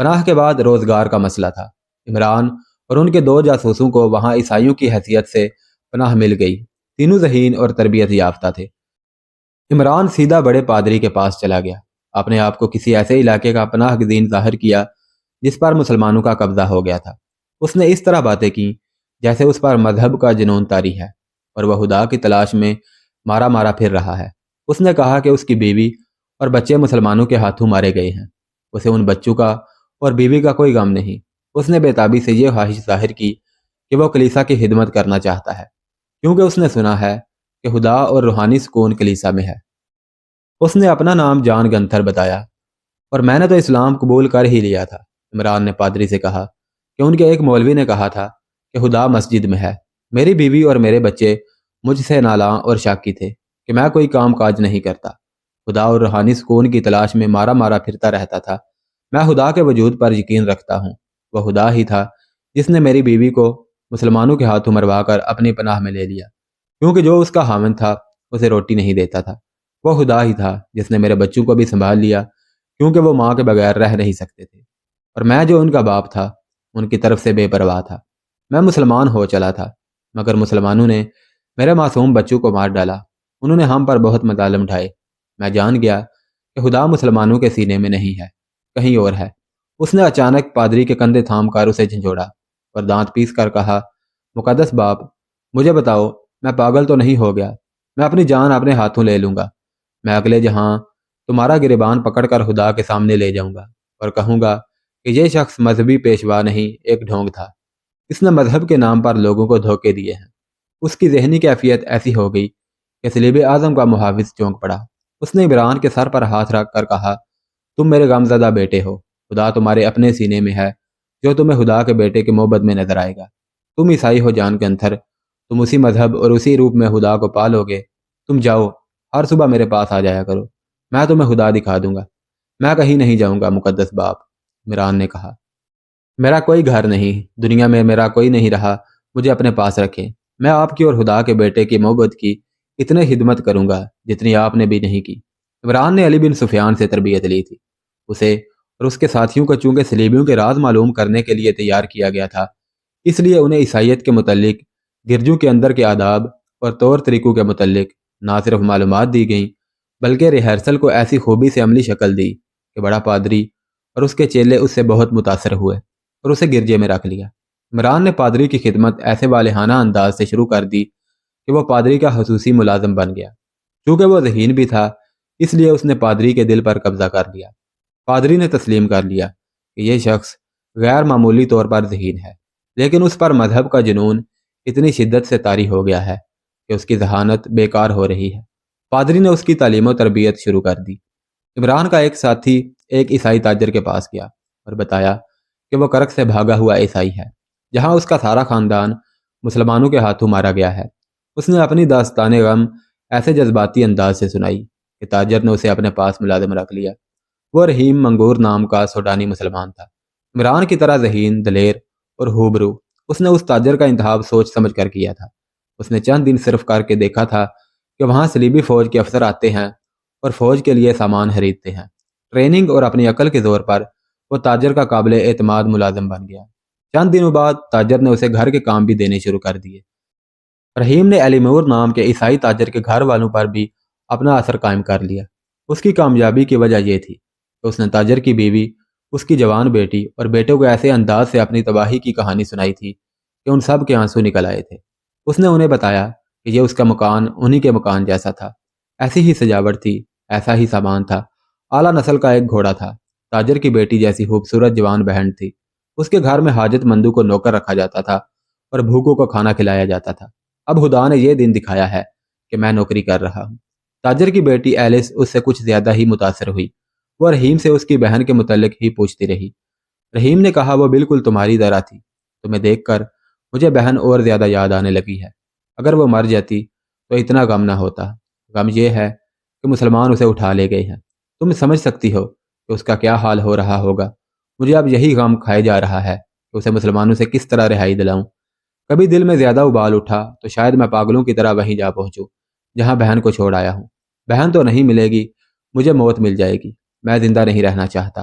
پناہ کے بعد روزگار کا مسئلہ تھا۔ عمران اور ان کے 2 جاسوسوں کو وہاں عیسائیوں کی حیثیت سے پناہ مل گئی۔ تینوں ذہین اور تربیت یافتہ تھے۔ عمران سیدھا بڑے پادری کے پاس چلا گیا، اپنے آپ کو کسی ایسے علاقے کا پناہ گزین ظاہر کیا جس پر مسلمانوں کا قبضہ ہو گیا تھا۔ اس نے اس طرح باتیں کیں جیسے اس پر مذہب کا جنون طاری ہے اور وہ خدا کی تلاش میں مارا مارا پھر رہا ہے۔ اس نے کہا کہ اس کی بیوی اور بچے مسلمانوں کے ہاتھوں مارے گئے ہیں۔ اسے ان بچوں کا اور بیوی کا کوئی غم نہیں۔ اس نے بے تابی سے یہ خواہش ظاہر کی کہ وہ کلیسا کی خدمت کرنا چاہتا ہے، کیونکہ اس نے سنا ہے کہ خدا اور روحانی سکون کلیسا میں ہے۔ اس نے اپنا نام جان گنتھر بتایا، اور میں نے تو اسلام قبول کر ہی لیا تھا۔ عمران نے پادری سے کہا کہ ان کے ایک مولوی نے کہا تھا کہ خدا مسجد میں ہے۔ میری بیوی اور میرے بچے مجھ سے نالاں اور شاکی تھے کہ میں کوئی کام کاج نہیں کرتا، خدا اور روحانی سکون کی تلاش میں مارا مارا پھرتا رہتا تھا۔ میں خدا کے وجود پر یقین رکھتا ہوں۔ وہ خدا ہی تھا جس نے میری بیوی کو مسلمانوں کے ہاتھوں مروا کر اپنی پناہ میں لے لیا، کیونکہ جو اس کا خاوند تھا اسے روٹی نہیں دیتا تھا۔ وہ خدا ہی تھا جس نے میرے بچوں کو بھی سنبھال لیا، کیونکہ وہ ماں کے بغیر رہ نہیں سکتے تھے، اور میں جو ان کا باپ تھا ان کی طرف سے بے پرواہ تھا۔ میں مسلمان ہو چلا تھا، مگر مسلمانوں نے میرے معصوم بچوں کو مار ڈالا۔ انہوں نے ہم پر بہت مظالم ڈھائے۔ میں جان گیا کہ خدا مسلمانوں کے سینے میں نہیں ہے، کہیں اور ہے۔ اس نے اچانک پادری کے کندھے تھام کر اسے جھنجھوڑا اور دانت پیس کر کہا، مقدس باپ، مجھے بتاؤ، میں پاگل تو نہیں ہو گیا؟ میں اپنی جان اپنے ہاتھوں لے لوں گا۔ میں اگلے جہاں تمہارا گریبان پکڑ کر خدا کے سامنے لے جاؤں گا اور کہوں گا کہ یہ شخص مذہبی پیشوا نہیں، ایک ڈھونگ تھا۔ اس نے مذہب کے نام پر لوگوں کو دھوکے دیے ہیں۔ اس کی ذہنی کیفیت ایسی ہو گئی کہ صلیب اعظم کا محافظ چونک پڑا۔ اس نے عمران کے سر پر ہاتھ رکھ کر کہا، تم میرے غمزدہ بیٹے ہو، خدا تمہارے اپنے سینے میں ہے جو تمہیں خدا کے بیٹے کے محبت میں نظر آئے گا۔ تم عیسائی ہو جان گنتھر، تم اسی مذہب اور اسی روپ میں خدا کو پالو گے۔ تم جاؤ، ہر صبح میرے پاس آ جایا کرو، میں تمہیں خدا دکھا دوں گا۔ میں کہیں نہیں جاؤں گا مقدس باپ، عمران نے کہا۔ میرا کوئی گھر نہیں، دنیا میں میرا کوئی نہیں رہا، مجھے اپنے پاس رکھیں۔ میں آپ کی اور خدا کے بیٹے کی محبت کی اتنے خدمت کروں گا جتنی آپ نے بھی نہیں کی۔ عمران نے علی بن سفیان سے تربیت لی تھی۔ اسے اور اس کے ساتھیوں کو چونکہ صلیبیوں کے راز معلوم کرنے کے لیے تیار کیا گیا تھا، اس لیے انہیں عیسائیت کے متعلق گرجوں کے اندر کے آداب اور طور طریقوں کے متعلق نہ صرف معلومات دی گئیں، بلکہ ریہرسل کو ایسی خوبی سے عملی شکل دی کہ بڑا پادری اور اس کے چیلے اس سے بہت متاثر ہوئے اور اسے گرجے میں رکھ لیا۔ عمران نے پادری کی خدمت ایسے والہانہ انداز سے شروع کر دی کہ وہ پادری کا خصوصی ملازم بن گیا۔ چونکہ وہ ذہین بھی تھا، اس لیے اس نے پادری کے دل پر قبضہ کر لیا۔ پادری نے تسلیم کر لیا کہ یہ شخص غیر معمولی طور پر ذہین ہے، لیکن اس پر مذہب کا جنون اتنی شدت سے طاری ہو گیا ہے کہ اس کی ذہانت بیکار ہو رہی ہے۔ پادری نے اس کی تعلیم و تربیت شروع کر دی۔ عمران کا ایک ساتھی ایک عیسائی تاجر کے پاس گیا اور بتایا کہ وہ کرک سے بھاگا ہوا عیسائی ہے، جہاں اس کا سارا خاندان مسلمانوں کے ہاتھوں مارا گیا ہے۔ اس نے اپنی داستان غم ایسے جذباتی انداز سے سنائی کہ تاجر نے اسے اپنے پاس ملازم رکھ لیا۔ وہ رحیم منگور نام کا سوڈانی مسلمان تھا، عمران کی طرح ذہین، دلیر اور ہوبرو۔ اس نے اس تاجر کا انتخاب سوچ سمجھ کر کیا تھا۔ اس نے چند دن صرف کر کے دیکھا تھا کہ وہاں صلیبی فوج کے افسر آتے ہیں اور فوج کے لیے سامان خریدتے ہیں۔ ٹریننگ اور اپنی عقل کے زور پر وہ تاجر کا قابل اعتماد ملازم بن گیا۔ چند دنوں بعد تاجر نے اسے گھر کے کام بھی دینے شروع کر دیے۔ رحیم نے ایلیمور نام کے عیسائی تاجر کے گھر والوں پر بھی اپنا اثر قائم کر لیا۔ اس کی کامیابی کی وجہ یہ تھی کہ اس نے تاجر کی بیوی، اس کی جوان بیٹی اور بیٹے کو ایسے انداز سے اپنی تباہی کی کہانی سنائی تھی کہ ان سب کے آنسو نکل آئے تھے۔ اس نے انہیں بتایا کہ یہ اس کا مکان انہی کے مکان جیسا تھا، ایسی ہی سجاوٹ تھی، ایسا ہی سامان تھا، اعلیٰ نسل کا ایک گھوڑا تھا، تاجر کی بیٹی جیسی خوبصورت جوان بہن تھی، اس کے گھر میں حاجت مندوں کو نوکر رکھا جاتا تھا اور بھوکوں کو کھانا کھلایا جاتا تھا۔ اب خدا نے یہ دن دکھایا ہے کہ میں نوکری کر رہا ہوں۔ تاجر کی بیٹی ایلس اس سے کچھ زیادہ ہی متاثر ہوئی۔ وہ رحیم سے اس کی بہن کے متعلق ہی پوچھتی رہی۔ رحیم نے کہا، وہ بالکل تمہاری طرح تھی، تمہیں دیکھ کر مجھے بہن اور زیادہ یاد آنے لگی ہے۔ اگر وہ مر جاتی تو اتنا غم نہ ہوتا۔ غم یہ ہے کہ مسلمان اسے اٹھا لے گئے ہیں۔ تم سمجھ سکتی ہو کہ اس کا کیا حال ہو رہا ہوگا۔ مجھے اب یہی غم کھائے جا رہا ہے کہ اسے مسلمانوں سے کس طرح رہائی دلاؤں۔ کبھی دل میں زیادہ ابال اٹھا تو شاید میں پاگلوں کی طرح وہیں جا پہنچوں جہاں بہن کو چھوڑ آیا ہوں۔ بہن تو نہیں ملے گی، مجھے موت مل جائے گی، میں زندہ نہیں رہنا چاہتا۔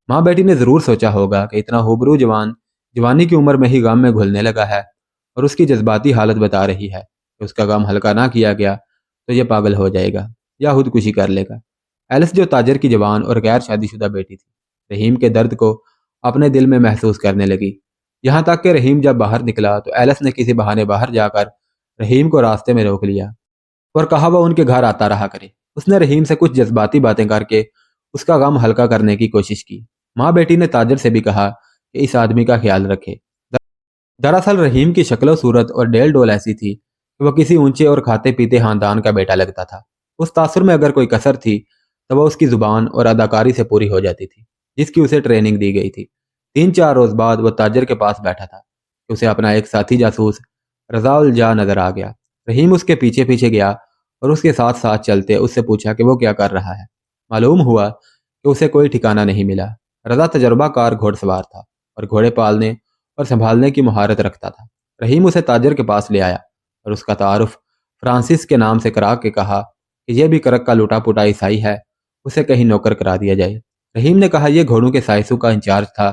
ماں بیٹی نے ضرور سوچا ہوگا کہ اتنا ہوبرو جوان جوانی کی عمر میں ہی غم میں گھلنے لگا ہے، اور اس کی جذباتی حالت بتا رہی ہے کہ اس کا غم ہلکا نہ کیا گیا تو یہ پاگل ہو جائے گا یا خودکشی کر لے گا۔ ایلس جو تاجر کی جوان اور غیر شادی شدہ بیٹی تھی، رحیم کے درد کو اپنے دل میں محسوس کرنے لگی۔ یہاں تک کہ رحیم جب باہر نکلا تو ایلس نے کسی بہانے باہر جا کر رحیم کو راستے میں روک لیا اور کہا وہ ان کے گھر آتا رہا کرے۔ اس نے رحیم سے کچھ جذباتی باتیں کر کے اس کا غم ہلکا کرنے کی کوشش کی۔ ماں بیٹی نے تاجر سے بھی کہا کہ اس آدمی کا خیال رکھے۔ دراصل رحیم کی شکل و صورت اور ڈیل ڈول ایسی تھی کہ وہ کسی اونچے اور کھاتے پیتے خاندان کا بیٹا لگتا تھا۔ اس تاثر میں اگر کوئی کسر تھی تو وہ اس کی زبان اور اداکاری سے پوری ہو جاتی تھی، جس کی اسے ٹریننگ دی گئی تھی۔ 3-4 روز بعد وہ تاجر کے پاس بیٹھا تھا کہ اسے اپنا ایک ساتھی جاسوس رضا الجا نظر آ گیا۔ رحیم اس کے پیچھے پیچھے گیا اور اس کے ساتھ ساتھ چلتے اس سے پوچھا کہ وہ کیا کر رہا ہے۔ معلوم ہوا کہ اسے کوئی ٹھکانہ نہیں ملا۔ رضا تجربہ کار گھوڑ سوار تھا اور گھوڑے پالنے اور سنبھالنے کی مہارت رکھتا تھا۔ رحیم اسے تاجر کے پاس لے آیا اور اس کا تعارف فرانسس کے نام سے کرا کے کہا کہ یہ بھی کرک کا لوٹا پوٹا عیسائی ہے، اسے کہیں نوکر کرا دیا جائے۔ رحیم نے کہا یہ گھوڑوں کے سائسو کا انچارج تھا،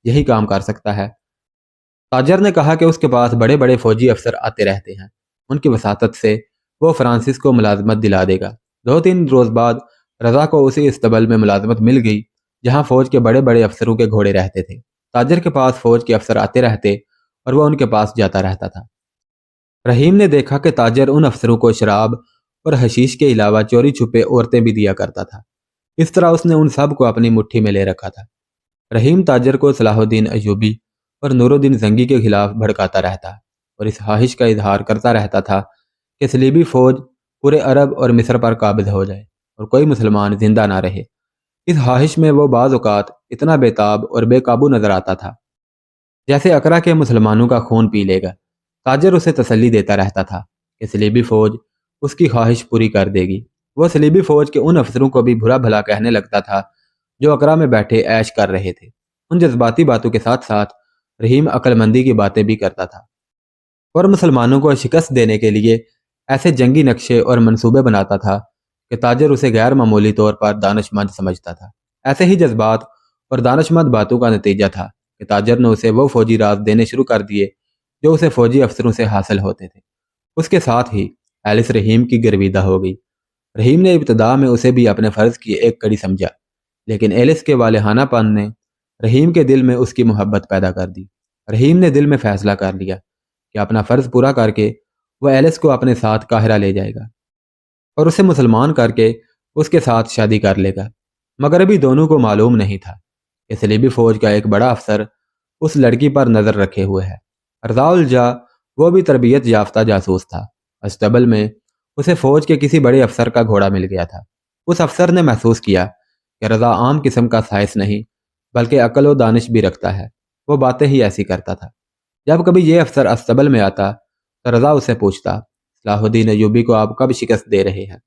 یہی کام کر سکتا ہے۔ تاجر نے کہا کہ اس کے پاس بڑے بڑے فوجی افسر آتے رہتے ہیں، ان کی وساطت سے وہ فرانسس کو ملازمت دلا دے گا۔ 2-3 روز بعد رضا کو اسی استبل میں ملازمت مل گئی جہاں فوج کے بڑے بڑے افسروں کے گھوڑے رہتے تھے۔ تاجر کے پاس فوج کے افسر آتے رہتے اور وہ ان کے پاس جاتا رہتا تھا۔ رحیم نے دیکھا کہ تاجر ان افسروں کو شراب اور حشیش کے علاوہ چوری چھپے عورتیں بھی دیا کرتا تھا۔ اس طرح اس نے ان سب کو اپنی مٹھی میں لے رکھا تھا۔ رحیم تاجر کو صلاح الدین ایوبی اور نور الدین زنگی کے خلاف بھڑکاتا رہتا اور اس خواہش کا اظہار کرتا رہتا تھا کہ صلیبی فوج پورے عرب اور مصر پر قابض ہو جائے اور کوئی مسلمان زندہ نہ رہے۔ اس خواہش میں وہ بعض اوقات اتنا بے تاب اور بے قابو نظر آتا تھا جیسے اقرا کے مسلمانوں کا خون پی لے گا۔ تاجر اسے تسلی دیتا رہتا تھا کہ صلیبی فوج اس کی خواہش پوری کر دے گی۔ وہ صلیبی فوج کے ان افسروں کو بھی برا بھلا کہنے لگتا تھا جو اقرا میں بیٹھے عیش کر رہے تھے۔ ان جذباتی باتوں کے ساتھ ساتھ رحیم عقل مندی کی باتیں بھی کرتا تھا اور مسلمانوں کو شکست دینے کے لیے ایسے جنگی نقشے اور منصوبے بناتا تھا کہ تاجر اسے غیر معمولی طور پر دانش مند سمجھتا تھا۔ ایسے ہی جذبات اور دانش مند باتوں کا نتیجہ تھا کہ تاجر نے اسے وہ فوجی راز دینے شروع کر دیے جو اسے فوجی افسروں سے حاصل ہوتے تھے۔ اس کے ساتھ ہی ایلس رحیم کی گرویدہ ہو گئی۔ رحیم نے ابتدا میں اسے بھی اپنے فرض کی ایک کڑی سمجھا، لیکن ایلس کے والہانہ پن نے رحیم کے دل میں اس کی محبت پیدا کر دی۔ رحیم نے دل میں فیصلہ کر لیا کہ اپنا فرض پورا کر کے وہ ایلس کو اپنے ساتھ قاہرہ لے جائے گا اور اسے مسلمان کر کے اس کے ساتھ شادی کر لے گا۔ مگر ابھی دونوں کو معلوم نہیں تھا کہ صلیبی فوج کا ایک بڑا افسر اس لڑکی پر نظر رکھے ہوئے ہے۔ رضا الجا وہ بھی تربیت یافتہ جاسوس تھا۔ استبل میں اسے فوج کے کسی بڑے افسر کا گھوڑا مل گیا تھا۔ اس افسر نے محسوس کیا کہ رضا عام قسم کا سائنس نہیں بلکہ عقل و دانش بھی رکھتا ہے۔ وہ باتیں ہی ایسی کرتا تھا۔ جب کبھی یہ افسر استبل میں آتا تو رضا اسے پوچھتا صلاح الدین ایوبی کو آپ کب شکست دے رہے ہیں،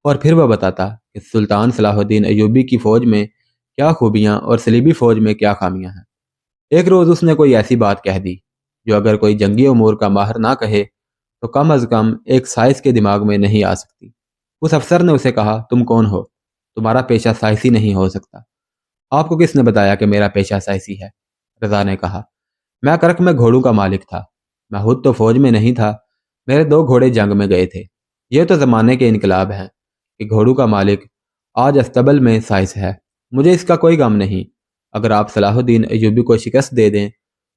اور پھر وہ بتاتا کہ سلطان صلاح الدین ایوبی کی فوج میں کیا خوبیاں اور صلیبی فوج میں کیا خامیاں ہیں۔ ایک روز اس نے کوئی ایسی بات کہہ دی جو اگر کوئی جنگی امور کا ماہر نہ کہے تو کم از کم ایک سائنس کے دماغ میں نہیں آ سکتی۔ اس افسر نے اسے کہا تم کون ہو؟ تمہارا پیشہ سائنسی نہیں ہو سکتا۔ آپ کو کس نے بتایا کہ میرا پیشہ سائنسی ہے؟ رضا نے کہا میں کرک میں گھوڑوں کا مالک تھا، میں خود تو فوج میں نہیں تھا، میرے 2 گھوڑے جنگ میں گئے تھے۔ یہ تو زمانے کے انقلاب ہیں کہ گھوڑوں کا مالک آج استبل میں سائنس ہے۔ مجھے اس کا کوئی غم نہیں۔ اگر آپ صلاح الدین ایوبی کو شکست دے دیں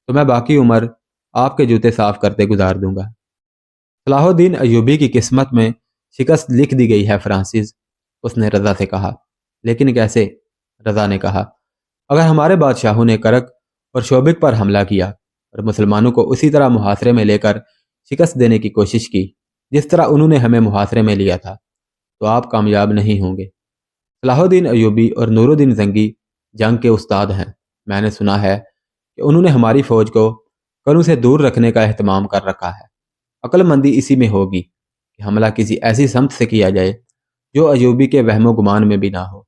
تو میں باقی عمر آپ کے جوتے صاف کرتے گزار دوں گا۔ صلاح الدین ایوبی کی قسمت میں شکست لکھ دی گئی ہے فرانسس، اس نے رضا سے کہا۔ لیکن کیسے؟ رضا نے کہا اگر ہمارے بادشاہوں نے کرک اور شوبک پر حملہ کیا اور مسلمانوں کو اسی طرح محاصرے میں لے کر شکست دینے کی کوشش کی جس طرح انہوں نے ہمیں محاصرے میں لیا تھا تو آپ کامیاب نہیں ہوں گے۔ صلاح الدین ایوبی اور نور الدین زنگی جنگ کے استاد ہیں۔ میں نے سنا ہے کہ انہوں نے ہماری فوج کو کنوں سے دور رکھنے کا اہتمام کر رکھا ہے۔ عقل مندی اسی میں ہوگی کہ حملہ کسی ایسی سمت سے کیا جائے جو ایوبی کے وہم و گمان میں بھی نہ ہو۔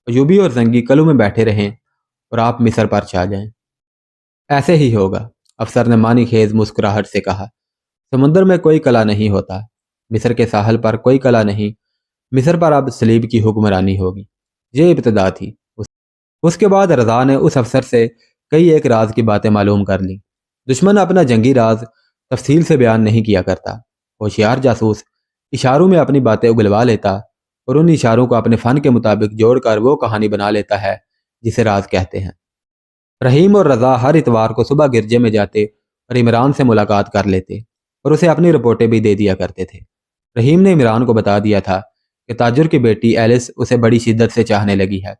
ایوبی اور زنگی کلوں میں بیٹھے رہیں اور آپ مصر پر چھا جائیں۔ ایسے ہی ہوگا، افسر نے معنی خیز مسکراہٹ سے کہا۔ سمندر میں کوئی کلا نہیں ہوتا، مصر کے ساحل پر کوئی کلا نہیں، مصر پر اب صلیب کی حکمرانی ہوگی۔ یہ ابتدا تھی۔ اس کے بعد رضا نے اس افسر سے کئی ایک راز کی باتیں معلوم کر لیں۔ دشمن اپنا جنگی راز تفصیل سے بیان نہیں کیا کرتا۔ ہوشیار جاسوس اشاروں میں اپنی باتیں اگلوا لیتا اور ان اشاروں کو اپنے فن کے مطابق جوڑ کر وہ کہانی بنا لیتا ہے جسے راز کہتے ہیں۔ رحیم اور رضا ہر اتوار کو صبح گرجے میں جاتے اور عمران سے ملاقات کر لیتے اور اسے اپنی رپورٹیں بھی دے دیا کرتے تھے۔ رحیم نے عمران کو بتا دیا تھا کہ تاجر کی بیٹی ایلس اسے بڑی شدت سے چاہنے لگی ہے۔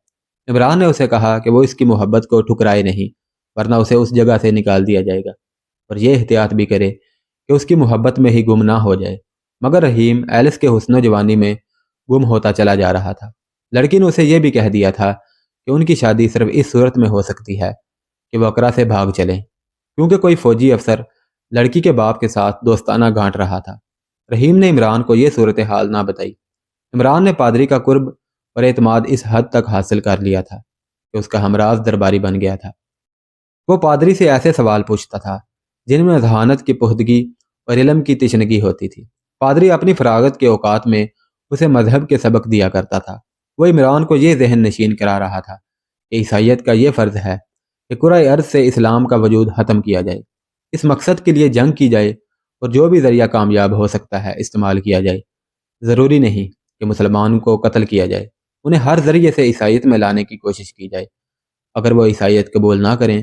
عمران نے اسے کہا کہ وہ اس کی محبت کو ٹھکرائے نہیں، ورنہ اسے اس جگہ سے نکال دیا جائے گا، اور یہ احتیاط بھی کرے کہ اس کی محبت میں ہی گم نہ ہو جائے۔ مگر رحیم ایلس کے حسن و جوانی میں گم ہوتا چلا جا رہا تھا۔ لڑکی نے اسے یہ بھی کہہ دیا تھا کہ ان کی شادی صرف اس صورت میں ہو سکتی ہے کہ وہ اقرا سے بھاگ چلیں، کیونکہ کوئی فوجی افسر لڑکی کے باپ کے ساتھ دوستانہ گانٹ رہا تھا۔ رحیم نے عمران کو یہ صورتحال نہ بتائی۔ عمران نے پادری کا قرب اور اعتماد اس حد تک حاصل کر لیا تھا کہ اس کا ہمراز درباری بن گیا تھا۔ وہ پادری سے ایسے سوال پوچھتا تھا جن میں ذہانت کی پختگی اور علم کی تشنگی ہوتی تھی۔ پادری اپنی فراغت کے اوقات میں اسے مذہب کے سبق دیا کرتا تھا۔ وہ عمران کو یہ ذہن نشین کرا رہا تھا کہ عیسائیت کا یہ فرض ہے کہ کرۂ ارض سے اسلام کا وجود ختم کیا جائے، اس مقصد کے لیے جنگ کی جائے اور جو بھی ذریعہ کامیاب ہو سکتا ہے استعمال کیا جائے۔ ضروری نہیں کہ مسلمان کو قتل کیا جائے، انہیں ہر ذریعے سے عیسائیت میں لانے کی کوشش کی جائے۔ اگر وہ عیسائیت قبول نہ کریں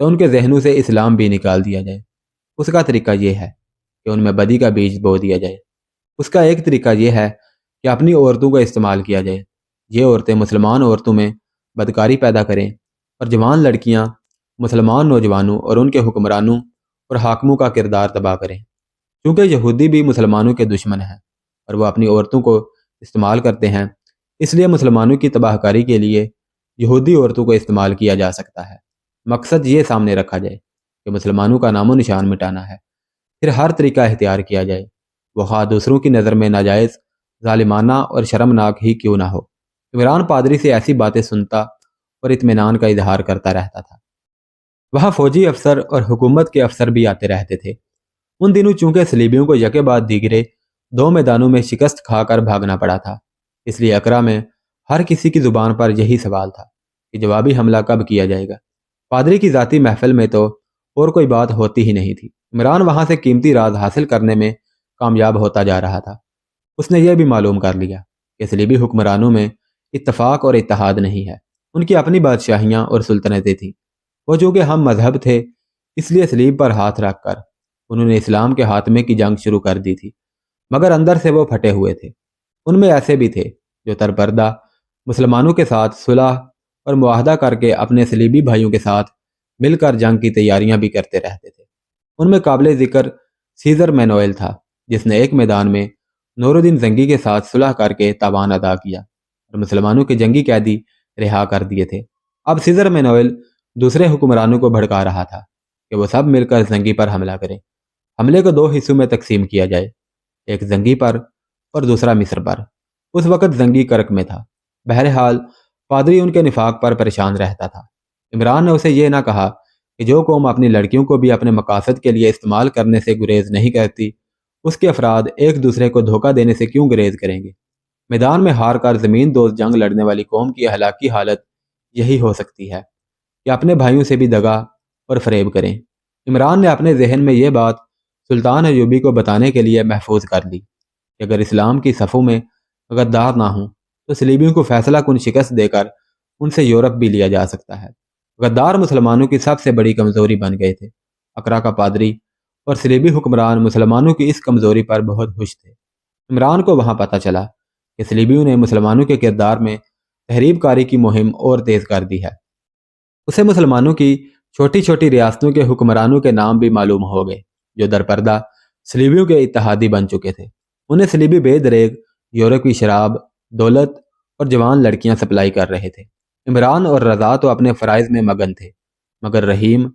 تو ان کے ذہنوں سے اسلام بھی نکال دیا جائے۔ اس کا طریقہ یہ ہے کہ ان میں بدی کا بیج بو دیا جائے۔ اس کا ایک طریقہ یہ ہے کہ اپنی عورتوں کا استعمال کیا جائے۔ یہ عورتیں مسلمان عورتوں میں بدکاری پیدا کریں اور جوان لڑکیاں مسلمان نوجوانوں اور ان کے حکمرانوں اور حاکموں کا کردار تباہ کریں۔ چونکہ یہودی بھی مسلمانوں کے دشمن ہیں اور وہ اپنی عورتوں کو استعمال کرتے ہیں، اس لیے مسلمانوں کی تباہ کاری کے لیے یہودی عورتوں کو استعمال کیا جا سکتا ہے۔ مقصد یہ سامنے رکھا جائے کہ مسلمانوں کا نام و نشان مٹانا ہے، پھر ہر طریقہ اختیار کیا جائے، وہ خواہ دوسروں کی نظر میں ناجائز، ظالمانہ اور شرمناک ہی کیوں نہ ہو۔ عمران پادری سے ایسی باتیں سنتا اور اطمینان کا اظہار کرتا رہتا تھا۔ وہاں فوجی افسر اور حکومت کے افسر بھی آتے رہتے تھے۔ ان دنوں چونکہ صلیبیوں کو یکے بعد دیگرے 2 میدانوں میں شکست کھا کر بھاگنا پڑا تھا، اس لیے اقرا میں ہر کسی کی زبان پر یہی سوال تھا کہ جوابی حملہ کب کیا جائے گا۔ پادری کی ذاتی محفل میں تو اور کوئی بات ہوتی ہی نہیں تھی۔ عمران وہاں سے قیمتی راز حاصل کرنے میں کامیاب ہوتا جا رہا تھا۔ اس نے یہ بھی معلوم کر لیا کہ صلیبی حکمرانوں میں اتفاق اور اتحاد نہیں ہے، ان کی اپنی بادشاہیاں اور سلطنتیں تھیں۔ وہ چونکہ ہم مذہب تھے، اس لیے صلیب پر ہاتھ رکھ کر انہوں نے اسلام کے خاتمے کی جنگ شروع کر دی تھی، مگر اندر سے وہ پھٹے ہوئے تھے۔ ان میں ایسے بھی تھے جو ترپردہ مسلمانوں کے ساتھ صلح اور معاہدہ کر کے اپنے صلیبی بھائیوں کے ساتھ مل کر جنگ کی تیاریاں بھی کرتے رہتے تھے۔ ان میں قابل ذکر سیزر مینوئل تھا، جس نے ایک میدان میں نور الدین زنگی کے ساتھ صلح کر کے تاوان ادا کیا اور مسلمانوں کے جنگی قیدی رہا کر دیے تھے۔ اب سیزر مینوئل دوسرے حکمرانوں کو بھڑکا رہا تھا کہ وہ سب مل کر زنگی پر حملہ کریں۔ حملے کو 2 حصوں میں تقسیم کیا جائے، ایک زنگی پر اور دوسرا مصر پر۔ اس وقت زنگی کرک میں تھا۔ بہرحال پادری ان کے نفاق پر پریشان رہتا تھا۔ عمران نے اسے یہ نہ کہا کہ جو قوم اپنی لڑکیوں کو بھی اپنے مقاصد کے لیے استعمال کرنے سے گریز نہیں کرتی، اس کے افراد ایک دوسرے کو دھوکہ دینے سے کیوں گریز کریں گے؟ میدان میں ہار کر زمین دوز جنگ لڑنے والی قوم کی ہلاکی حالت یہی ہو سکتی ہے کہ اپنے بھائیوں سے بھی دغا اور فریب کریں۔ عمران نے اپنے ذہن میں یہ بات سلطان ایوبی کو بتانے کے لیے محفوظ کر لی کہ اگر اسلام کی صفوں میں غدار نہ ہوں تو صلیبیوں کو فیصلہ کن شکست دے کر ان سے یورپ بھی لیا جا سکتا ہے۔ غدار مسلمانوں کی سب سے بڑی کمزوری بن گئے تھے۔ اقرا کا پادری اور صلیبی حکمران مسلمانوں کی اس کمزوری پر بہت خوش تھے۔ عمران کو وہاں پتہ چلا کہ صلیبیوں نے مسلمانوں کے کردار میں تحریب کاری کی مہم اور تیز کر دی ہے۔ اسے مسلمانوں کی چھوٹی چھوٹی ریاستوں کے حکمرانوں کے نام بھی معلوم ہو گئے جو درپردہ صلیبیوں کے اتحادی بن چکے تھے۔ انہیں صلیبی بے دریغ یورپی شراب، دولت اور جوان لڑکیاں سپلائی کر رہے تھے۔ عمران اور رضا تو اپنے فرائض میں مگن تھے، مگر رحیم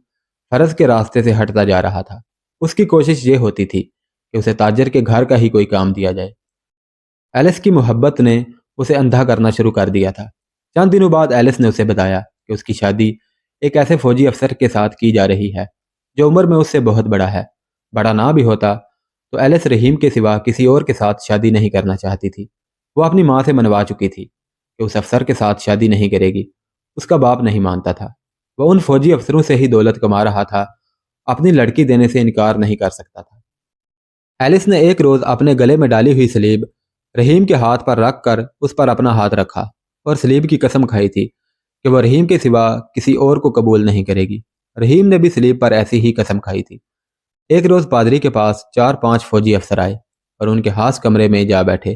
فرض کے راستے سے ہٹتا جا رہا تھا۔ اس کی کوشش یہ ہوتی تھی کہ اسے تاجر کے گھر کا ہی کوئی کام دیا جائے۔ ایلس کی محبت نے اسے اندھا کرنا شروع کر دیا تھا۔ چند دنوں بعد ایلس نے اسے بتایا کہ اس کی شادی ایک ایسے فوجی افسر کے ساتھ کی جا رہی ہے جو عمر میں اس سے بہت بڑا ہے۔ بڑا نہ بھی ہوتا تو ایلس رحیم کے سوا کسی اور کے ساتھ شادی نہیں کرنا چاہتی تھی۔ وہ اپنی ماں سے منوا چکی تھی کہ اس افسر کے ساتھ شادی نہیں کرے گی اس کا باپ نہیں مانتا تھا۔ وہ ان فوجی افسروں سے ہی دولت کما رہا تھا، اپنی لڑکی دینے سے انکار نہیں کر سکتا تھا۔ ایلس نے ایک روز اپنے گلے میں ڈالی ہوئی سلیب رحیم کے ہاتھ پر رکھ کر اس پر اپنا ہاتھ رکھا اور سلیب کی قسم کھائی تھی کہ وہ رحیم کے سوا کسی اور کو قبول نہیں کرے گی۔ رحیم نے بھی سلیب پر ایسی ہی قسم کھائی تھی۔ ایک روز پادری کے پاس 4-5 فوجی افسر آئے اور ان کے خاص کمرے میں جا بیٹھے۔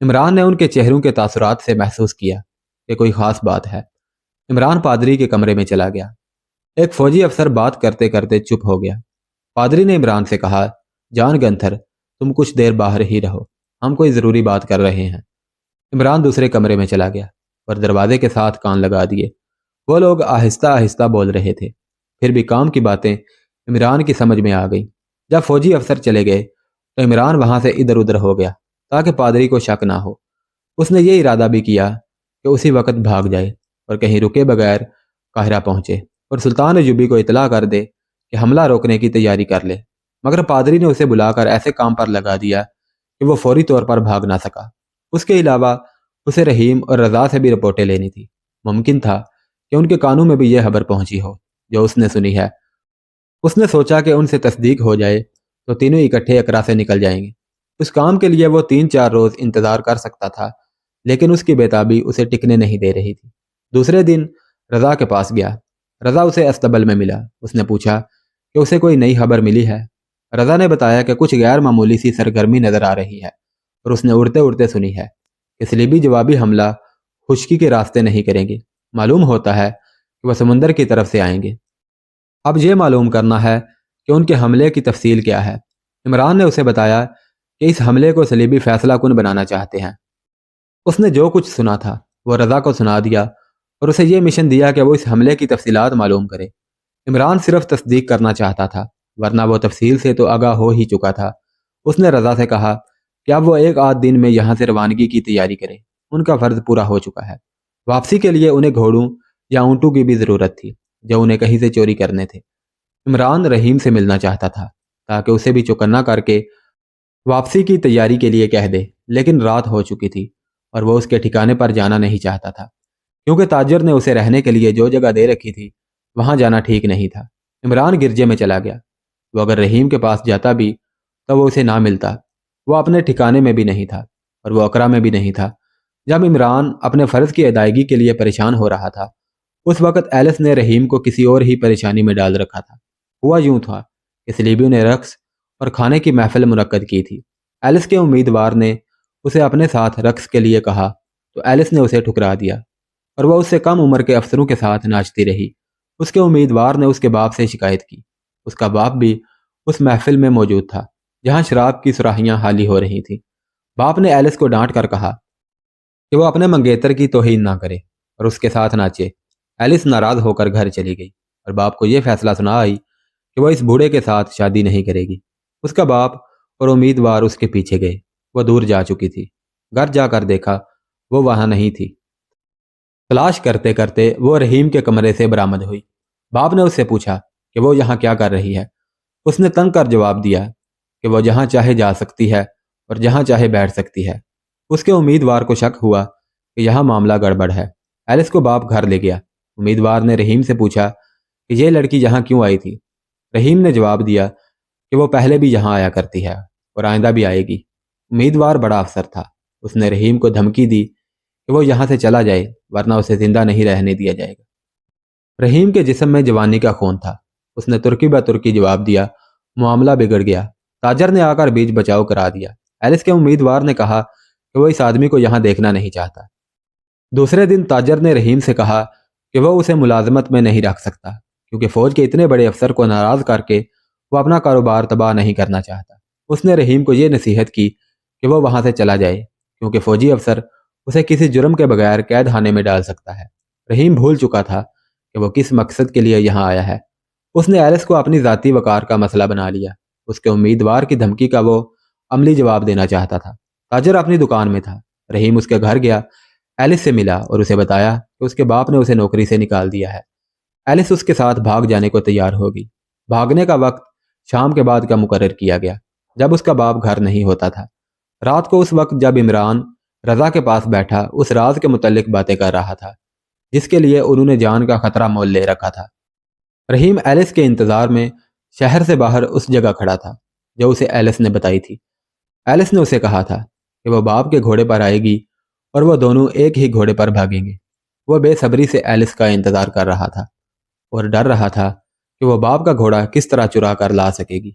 عمران نے ان کے چہروں کے تاثرات سے محسوس کیا کہ کوئی خاص بات ہے۔ عمران پادری کے کمرے میں چلا گیا۔ ایک فوجی افسر بات کرتے کرتے چپ ہو گیا۔ پادری نے عمران سے کہا، جان گنتھر، تم کچھ دیر باہر ہی رہو، ہم کوئی ضروری بات کر رہے ہیں۔ عمران دوسرے کمرے میں چلا گیا اور دروازے کے ساتھ کان لگا دیے۔ وہ لوگ آہستہ آہستہ بول رہے تھے، پھر بھی کام کی باتیں عمران کی سمجھ میں آ گئی۔ جب فوجی افسر چلے گئے تو عمران وہاں سے ادھر ادھر ہو گیا تاکہ پادری کو شک نہ ہو۔ اس نے یہ ارادہ بھی کیا کہ اسی وقت بھاگ جائے اور کہیں رکے بغیر قاہرہ پہنچے اور سلطان ایوبی کو اطلاع کر دے کہ حملہ روکنے کی تیاری کر لے۔ مگر پادری نے اسے بلا کر ایسے کام پر لگا دیا کہ وہ فوری طور پر بھاگ نہ سکا۔ اس کے علاوہ اسے رحیم اور رضا سے بھی رپورٹیں لینی تھی۔ ممکن تھا کہ ان کے کانوں میں بھی یہ خبر پہنچی ہو جو اس نے سنی ہے۔ اس نے سوچا کہ ان سے تصدیق ہو جائے تو تینوں اکٹھے اقرا سے نکل جائیں گے۔ اس کام کے لیے وہ 3-4 روز انتظار کر سکتا تھا، لیکن اس کی بےتابی اسے ٹکنے نہیں دے رہی تھی۔ دوسرے دن رضا کے پاس گیا۔ رضا اسے استبل میں ملا۔ اس نے پوچھا کہ اسے کوئی نئی خبر ملی ہے۔ رضا نے بتایا کہ کچھ غیر معمولی سی سرگرمی نظر آ رہی ہے اور اس نے اڑتے اڑتے سنی ہے کہ صلیبی جوابی حملہ خشکی کے راستے نہیں کریں گے۔ معلوم ہوتا ہے کہ وہ سمندر کی طرف سے آئیں گے۔ اب یہ معلوم کرنا ہے کہ ان کے حملے کی تفصیل کیا ہے۔ عمران نے اسے بتایا کہ اس حملے کو صلیبی فیصلہ کن بنانا چاہتے ہیں۔ اس نے جو کچھ سنا تھا وہ رضا کو سنا دیا اور اسے یہ مشن دیا کہ وہ اس حملے کی تفصیلات معلوم کرے۔ عمران صرف تصدیق کرنا چاہتا تھا، ورنہ وہ تفصیل سے تو آگاہ ہو ہی چکا تھا۔ اس نے رضا سے کہا کہ اب وہ 1 دن میں یہاں سے روانگی کی تیاری کرے۔ ان کا فرض پورا ہو چکا ہے۔ واپسی کے لیے انہیں گھوڑوں یا اونٹوں کی بھی ضرورت تھی جو انہیں کہیں سے چوری کرنے تھے۔ عمران رحیم سے ملنا چاہتا تھا تاکہ اسے بھی چوکنا کر کے واپسی کی تیاری کے لیے کہہ دے، لیکن رات ہو چکی تھی اور وہ اس کے ٹھکانے پر جانا نہیں چاہتا تھا کیونکہ تاجر نے اسے رہنے کے لیے جو جگہ دے رکھی تھی وہاں جانا ٹھیک نہیں تھا۔ عمران گرجے میں چلا گیا۔ وہ اگر رحیم کے پاس جاتا بھی تو وہ اسے نہ ملتا۔ وہ اپنے ٹھکانے میں بھی نہیں تھا اور وہ اقرا میں بھی نہیں تھا۔ جب عمران اپنے فرض کی ادائیگی کے لیے پریشان ہو رہا تھا اس وقت ایلس نے رحیم کو کسی اور ہی پریشانی میں ڈال رکھا تھا۔ ہوا یوں تھا کہ صلیبیوں نے رقص اور کھانے کی محفل منعقد کی تھی۔ ایلس کے امیدوار نے اسے اپنے ساتھ رقص کے لیے کہا تو ایلس نے اسے ٹھکرا دیا اور وہ اس سے کم عمر کے افسروں کے ساتھ ناچتی رہی۔ اس کے امیدوار نے اس کے باپ سے شکایت کی۔ اس کا باپ بھی اس محفل میں موجود تھا جہاں شراب کی سراہیاں حالی ہو رہی تھیں۔ باپ نے ایلس کو ڈانٹ کر کہا کہ وہ اپنے منگیتر کی توہین نہ کرے اور اس کے ساتھ ناچے۔ ایلس ناراض ہو کر گھر چلی گئی اور باپ کو یہ فیصلہ سنا آئی کہ وہ اس بوڑھے کے ساتھ شادی نہیں کرے گی۔ اس کا باپ اور امیدوار اس کے پیچھے گئے۔ وہ دور جا چکی تھی۔ گھر جا کر دیکھا وہ وہاں نہیں تھی۔ تلاش کرتے کرتے وہ رحیم کے کمرے سے برآمد ہوئی۔ باپ نے اس سے پوچھا کہ وہ یہاں کیا کر رہی ہے۔ اس نے تنگ کر جواب دیا کہ وہ جہاں چاہے جا سکتی ہے اور جہاں چاہے بیٹھ سکتی ہے۔ اس کے امیدوار کو شک ہوا کہ یہاں معاملہ گڑبڑ ہے۔ ایلس کو باپ گھر لے گیا۔ امیدوار نے رحیم سے پوچھا کہ یہ لڑکی یہاں کیوں آئی تھی۔ رحیم نے جواب دیا کہ وہ پہلے بھی یہاں آیا کرتی ہے اور آئندہ بھی آئے گی۔ امیدوار بڑا افسر تھا۔ اس نے رحیم کو دھمکی دی کہ وہ یہاں سے چلا جائے ورنہ اسے زندہ نہیں رہنے دیا جائے گا۔ رحیم کے جسم میں جوانی کا خون تھا۔ اس نے ترکی بہ ترکی جواب دیا۔ معاملہ بگڑ گیا۔ تاجر نے آ کر بیچ بچاؤ کرا دیا۔ ایلس کے امیدوار نے کہا کہ وہ اس آدمی کو یہاں دیکھنا نہیں چاہتا۔ دوسرے دن تاجر نے رحیم سے کہا کہ وہ اسے ملازمت میں نہیں رکھ سکتا کیونکہ فوج کے اتنے بڑے افسر کو ناراض کر کے وہ اپنا کاروبار تباہ نہیں کرنا چاہتا۔ اس نے رحیم کو یہ نصیحت کی کہ وہ وہاں سے چلا جائے کیونکہ فوجی افسر اسے کسی جرم کے بغیر قید خانے میں ڈال سکتا ہے۔ رحیم بھول چکا تھا کہ وہ کس مقصد کے لیے یہاں آیا ہے۔ اس نے ایلس کو اپنی ذاتی وقار کا مسئلہ بنا لیا۔ اس کے امیدوار کی دھمکی کا وہ عملی جواب دینا چاہتا تھا۔ تاجر اپنی دکان میں تھا۔ رحیم اس کے گھر گیا، ایلس سے ملا اور اسے بتایا کہ اس کے باپ نے اسے نوکری سے نکال دیا ہے۔ ایلس اس کے ساتھ بھاگ جانے کو تیار ہوگی۔ بھاگنے کا وقت شام کے بعد کا مقرر کیا گیا جب اس کا باپ گھر نہیں ہوتا تھا۔ رات کو اس وقت جب عمران رضا کے پاس بیٹھا اس راز کے متعلق باتیں کر رہا تھا جس کے لیے انہوں نے جان کا خطرہ مول لے رکھا تھا۔ رحیم ایلس کے انتظار میں شہر سے باہر اس جگہ کھڑا تھا جو اسے ایلس نے بتائی تھی۔ ایلس نے اسے کہا تھا کہ وہ باپ کے گھوڑے پر آئے گی اور وہ دونوں ایک ہی گھوڑے پر بھاگیں گے۔ وہ بے صبری سے ایلس کا انتظار کر رہا تھا اور ڈر رہا تھا کہ وہ باپ کا گھوڑا کس طرح چرا کر لا سکے گی۔